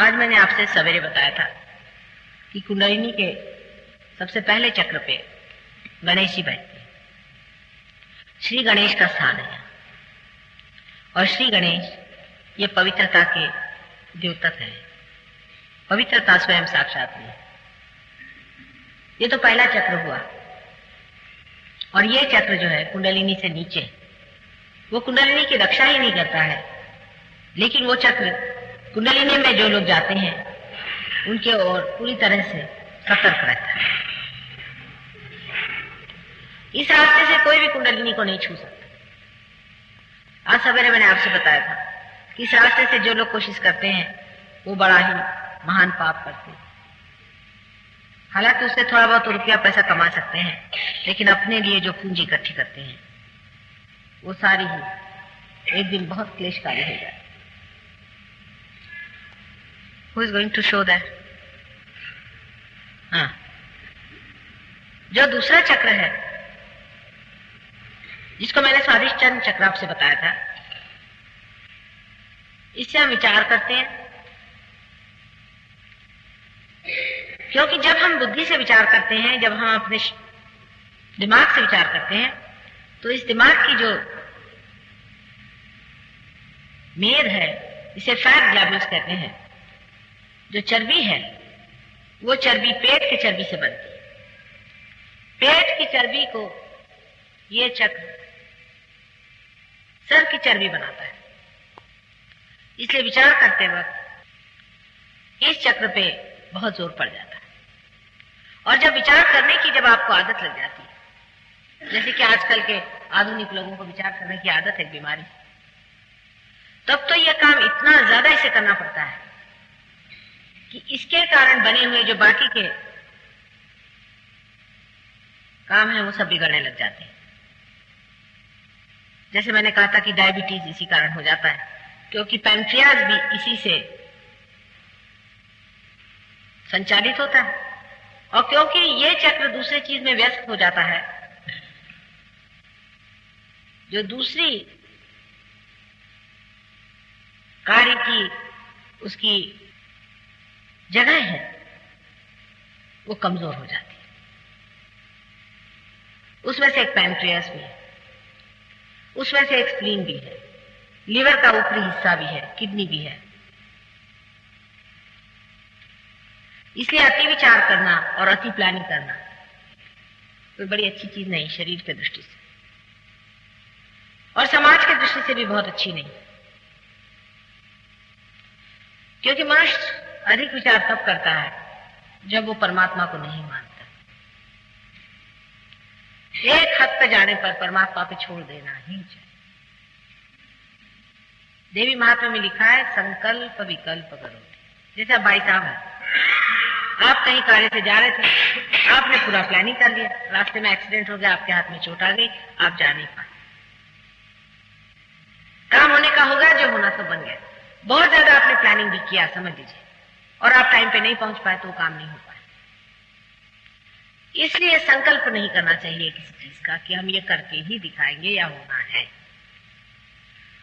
आज मैंने आपसे सवेरे बताया था कि कुंडलिनी के सबसे पहले चक्र पे गणेश जी बैठते हैं। श्री गणेश का स्थान है और श्री गणेश ये पवित्रता के द्योतक है। पवित्रता स्वयं साक्षात है। ये तो पहला चक्र हुआ और ये चक्र जो है कुंडलिनी से नीचे, वो कुंडलिनी की रक्षा ही नहीं करता है, लेकिन वो चक्र कुंडलिनी में जो लोग जाते हैं उनके ओर पूरी तरह से सतर्क रहता है। इस रास्ते से कोई भी कुंडलिनी को नहीं छू सकता। आज सवेरे मैंने आपसे बताया था कि इस रास्ते से जो लोग कोशिश करते हैं वो बड़ा ही महान पाप करते हैं। हालांकि उससे थोड़ा बहुत रुपया पैसा कमा सकते हैं, लेकिन अपने लिए जो पूंजी इकट्ठी करते हैं वो सारी ही एक दिन बहुत क्लेशकारी हो जाए। Who is going to show that? हाँ, जो दूसरा चक्र है जिसको मैंने स्वादिष्टान चक्र आपसे बताया था, इससे हम विचार करते हैं, क्योंकि जब हम बुद्धि से विचार करते हैं, जब हम अपने दिमाग से विचार करते हैं, तो इस दिमाग की जो मेद है, इसे फैट ग्लैब्यूल्स कहते हैं, जो चर्बी है वो चर्बी पेट की चर्बी से बनती है। पेट की चर्बी को ये चक्र सर की चर्बी बनाता है। इसलिए विचार करते वक्त इस चक्र पे बहुत जोर पड़ जाता है। और जब विचार करने की जब आपको आदत लग जाती है, जैसे कि आजकल के आधुनिक लोगों को विचार करने की आदत है बीमारी, तब तो यह काम इतना ज्यादा इसे करना पड़ता है कि इसके कारण बने हुए जो बाकी के काम है वो सब बिगड़ने लग जाते हैं। जैसे मैंने कहा था कि डायबिटीज इसी कारण हो जाता है, क्योंकि पैंक्रियाज भी इसी से संचालित होता है। और क्योंकि ये चक्र दूसरे चीज में व्यस्त हो जाता है, जो दूसरी कार्य की उसकी जगह है वो कमजोर हो जाती है। उसमें से एक पैंक्रियास भी है, उसमें से एक स्प्लीन भी है, लीवर का ऊपरी हिस्सा भी है, किडनी भी है। इसलिए अति विचार करना और अति प्लानिंग करना कोई बड़ी अच्छी चीज नहीं शरीर के दृष्टि से, और समाज के दृष्टि से भी बहुत अच्छी नहीं, क्योंकि मनुष्य अधिक विचार तब करता है जब वो परमात्मा को नहीं मानता। एक हद तक जाने पर परमात्मा पे छोड़ देना ही चाहिए। देवी महात्मा में लिखा है, संकल्प विकल्प करो। जैसे भाई साहब है, आप कहीं कार्य से जा रहे थे, आपने पूरा प्लानिंग कर लिया, रास्ते में एक्सीडेंट हो गया, आपके हाथ में चोट आ गई, आप जा नहीं पाए। काम होने का होगा, जो होना तो बन गया। बहुत ज्यादा आपने प्लानिंग भी किया समझ लीजिए, और आप टाइम पे नहीं पहुंच पाए तो वो काम नहीं हो पाया। इसलिए संकल्प नहीं करना चाहिए किसी चीज का कि हम ये करके ही दिखाएंगे या होना है,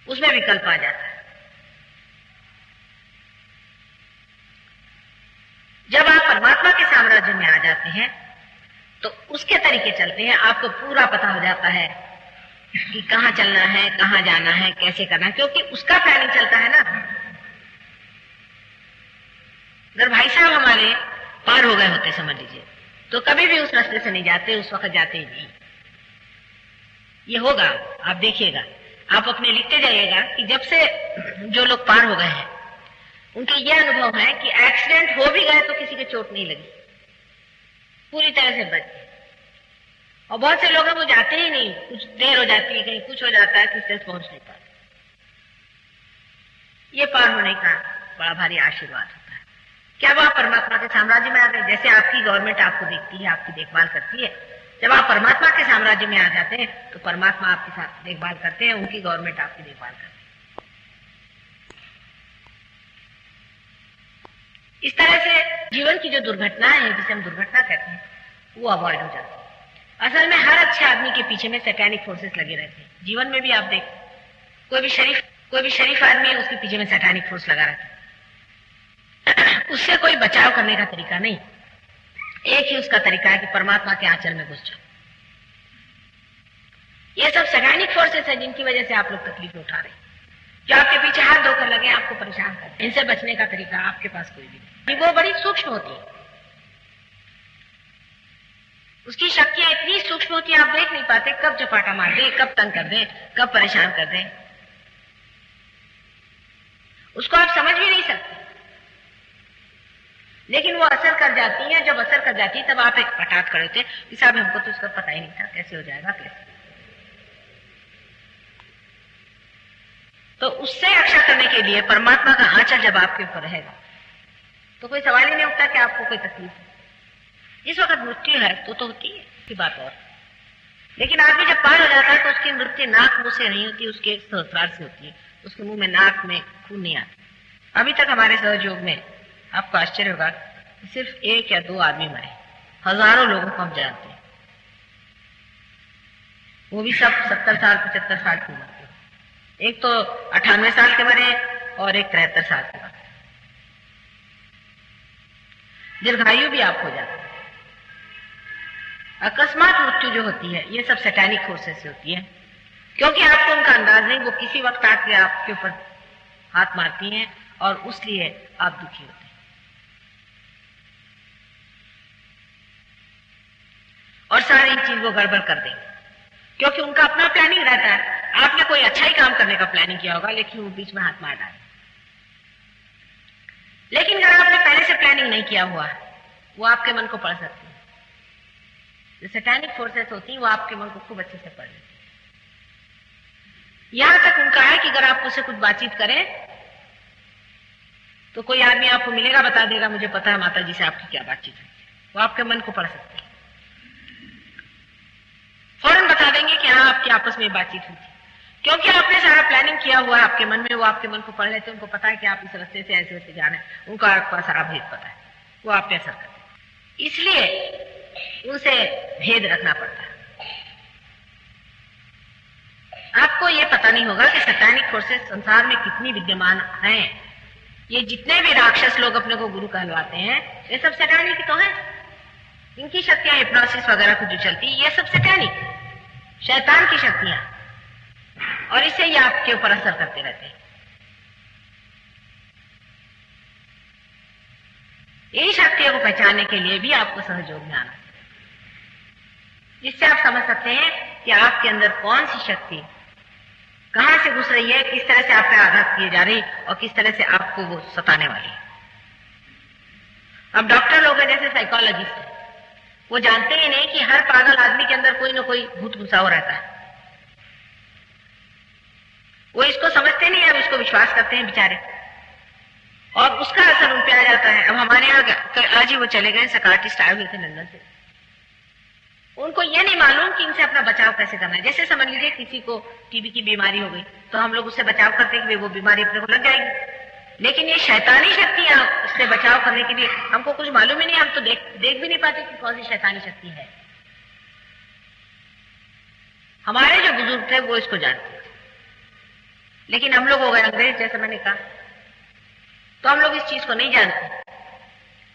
उसमें विकल्प आ जाता है। जब आप परमात्मा के साम्राज्य में आ जाते हैं तो उसके तरीके चलते हैं, आपको पूरा पता हो जाता है कि कहां चलना है, कहां जाना है, कैसे करना है, क्योंकि उसका प्लानिंग चलता है ना। अगर भाई साहब हमारे पार हो गए होते समझ लीजिए, तो कभी भी उस रास्ते से नहीं जाते, उस वक्त जाते ही नहीं। ये होगा, आप देखिएगा, आप अपने लिखते जाइएगा कि जब से जो लोग पार हो गए हैं उनके यह अनुभव है कि एक्सीडेंट हो भी गए तो किसी के चोट नहीं लगी, पूरी तरह से बच गए। और बहुत से लोग हैं वो जाते ही नहीं, कुछ देर हो जाती है, कहीं कुछ हो जाता है, किसी तक पहुंच नहीं पाते। ये पार होने का बड़ा भारी आशीर्वाद होता है। क्या आप परमात्मा के साम्राज्य में आ गए? जैसे आपकी गवर्नमेंट आपको देखती है, आपकी देखभाल करती है, जब आप परमात्मा के साम्राज्य में आ जाते हैं तो परमात्मा आपके साथ देखभाल करते हैं, उनकी गवर्नमेंट आपकी देखभाल करती है। इस तरह से जीवन की जो दुर्घटनाएं हैं, जिसे हम दुर्घटना कहते हैं, वो अवॉइड हो जाती है। असल में हर अच्छे आदमी के पीछे में सैटेनिक फोर्सेस लगे रहते हैं। जीवन में भी आप देख, कोई भी शरीफ आदमी है, उसके पीछे में सैटेनिक फोर्स लगा रहता है। उससे कोई बचाव करने का तरीका नहीं, एक ही उसका तरीका है कि परमात्मा के आंचल में घुस जाओ। ये सब सैटानिक फोर्सेस है जिनकी वजह से आप लोग तकलीफ उठा रहे हैं, जो आपके पीछे हाथ धोकर लगे आपको परेशान कर रहे हैं। इनसे बचने का तरीका आपके पास कोई भी नहीं। वो बड़ी सूक्ष्म होती है, उसकी शक्तियां इतनी सूक्ष्म होती है, आप देख नहीं पाते कब चपाटा मार दे, कब तंग कर दे, कब परेशान कर दे, उसको आप समझ भी नहीं सकते। लेकिन वो असर कर जाती है, जब असर कर जाती है तब आप एक पटाख खड़े होते कि साहब हमको तो उसका पता ही नहीं था, कैसे हो जाएगा कैसे। तो उससे रक्षा करने के लिए परमात्मा का आंचल जब आपके ऊपर रहेगा तो कोई सवाल ही नहीं उठता कि आपको कोई तकलीफ है। जिस वक्त मृत्यु है तो होती है की बात और, लेकिन आदमी जब पार हो जाता है तो उसकी मृत्यु नाक मुंह से नहीं होती, उसके सहस्रार से होती है। उसके मुंह में नाक में खून नहीं आता। अभी तक हमारे सहयोग में आपको आश्चर्य होगा सिर्फ 1 या 2 आदमी मरे, हजारों लोगों को हम जानते हैं, वो भी सब 70 साल 75 साल की उम्र के। एक तो 98 साल के मरे और एक 73 साल के मरे। दीर्घायु भी आप हो जाते हैं। अकस्मात मृत्यु जो होती है ये सब सैटानिक फोर्सेस से होती है, क्योंकि आपको उनका अंदाज नहीं, वो किसी वक्त आके आपके ऊपर हाथ मारती हैं और उसलिए आप दुखी होते हैं। और सारी चीज वो गड़बड़ कर देंगे, क्योंकि उनका अपना प्लानिंग रहता है। आपने कोई अच्छा ही काम करने का प्लानिंग किया होगा, लेकिन वो बीच में हाथ मार डाले। लेकिन अगर आपने पहले से प्लानिंग नहीं किया हुआ है, वो आपके मन को पढ़ सकती है। जो सैटानिक फोर्सेस होती है वो आपके मन को खूब अच्छे से पढ़ लेती है। यहां तक उनका है कि अगर आप उससे कुछ बातचीत करें तो कोई आदमी आपको मिलेगा, बता देगा मुझे पता है माता जी से आपकी क्या बातचीत है। वो आपके मन को पढ़ सकते हैं, फौरन बता देंगे कि हाँ आपकी आपस में बातचीत हुई थी, क्योंकि आपने सारा प्लानिंग किया हुआ है आपके मन में। वो आपके मन को पढ़ लेते हैं, उनको पता है कि आप इस रास्ते से ऐसे ऐसे जाना है, उनको आपका सारा भेद पता है, वो आप पे असर करते हैं। इसलिए उनसे भेद रखना पड़ता है। आपको ये पता नहीं होगा कि सैतानिक फोर्सेस संसार में कितनी विद्यमान हैं। ये जितने भी राक्षस लोग अपने को गुरु कहलवाते हैं ये सब सैतानिक ही तो है। इनकी शक्तियां हिप्नोसिस वगैरह को जो चलती है ये सब सैतानिक, शैतान की शक्तियां, और इससे ये आपके ऊपर असर करते रहते हैं। यही शक्तियों को पहचानने के लिए भी आपको सहयोग में आना, जिससे आप समझ सकते हैं कि आपके अंदर कौन सी शक्ति कहां से घुस रही है, किस तरह से आप पे आघात किए जा रही और किस तरह से आपको वो सताने वाली है। अब डॉक्टर लोग हैं जैसे साइकोलॉजिस्ट है, वो जानते ही नहीं कि हर पागल आदमी के अंदर कोई ना कोई भूत घुसा हो रहता है। वो इसको समझते नहीं है, अब इसको विश्वास करते हैं बेचारे, और उसका असर उन पे आ जाता है। अब हमारे यहाँ आज ही वो चले गए साइकियाट्रिस्ट आए हुए थे लंदन से, उनको ये नहीं मालूम कि इनसे अपना बचाव कैसे करना है। जैसे समझ लीजिए किसी को टीबी की बीमारी हो गई तो हम लोग उससे बचाव करते हैं कि वो बीमारी अपने को लग जाएगी, लेकिन ये शैतानी शक्तियां उससे बचाव करने के लिए हमको कुछ मालूम ही नहीं, हम तो देख भी नहीं पाते कि कौन सी शैतानी शक्ति है। हमारे जो बुजुर्ग थे वो इसको जानते थे, लेकिन हम लोग हो गए अंग्रेज, जैसे मैंने कहा, तो हम लोग इस चीज को नहीं जानते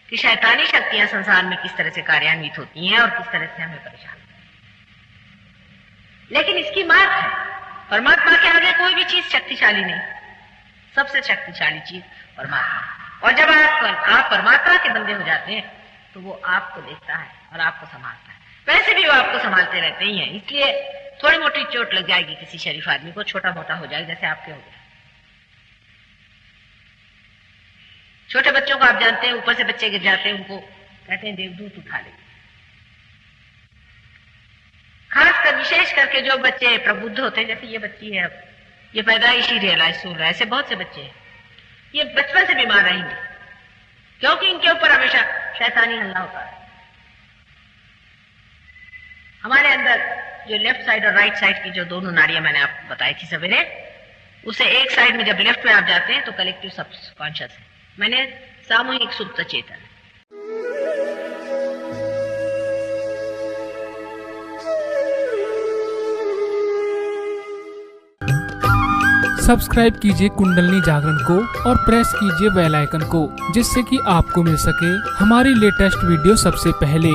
कि शैतानी शक्तियां संसार में किस तरह से कार्यान्वित होती हैं और किस तरह से हमें परेशान करती हैं। लेकिन इसकी मात है, परमात्मा के आगे कोई भी चीज शक्तिशाली नहीं, सबसे शक्तिशाली चीज परमात्मा। और जब आप परमात्मा के बंदे हो जाते हैं तो वो आपको देखता है और आपको संभालता है। वैसे भी वो आपको संभालते रहते ही हैं, इसलिए थोड़ी मोटी चोट लग जाएगी किसी शरीफ आदमी को, छोटा मोटा हो जाएगा जैसे आपके हो गया। छोटे बच्चों को आप जानते हैं, ऊपर से बच्चे गिर जाते हैं, उनको कहते हैं देवदूत उठा ले। खासकर विशेष करके जो बच्चे प्रबुद्ध होते हैं, जैसे ये बच्ची है, अब ये पैदाइशी रियलाइज हो रहा है, ऐसे बहुत से बच्चे हैं, ये बचपन से बीमार रहेंगे क्योंकि इनके ऊपर हमेशा शैतानी हल्ला होता है। हमारे अंदर जो लेफ्ट साइड और राइट साइड की जो दोनों नाड़ियां मैंने आपको बताई थी सवेरे, उसे एक साइड में जब लेफ्ट में आप जाते हैं तो कलेक्टिव सबकॉन्शियस है, मैंने सामूहिक सुप्त चेतन। सब्सक्राइब कीजिए कुंडलिनी जागरण को और प्रेस कीजिए बेल आइकन को, जिससे कि आपको मिल सके हमारी लेटेस्ट वीडियो सबसे पहले।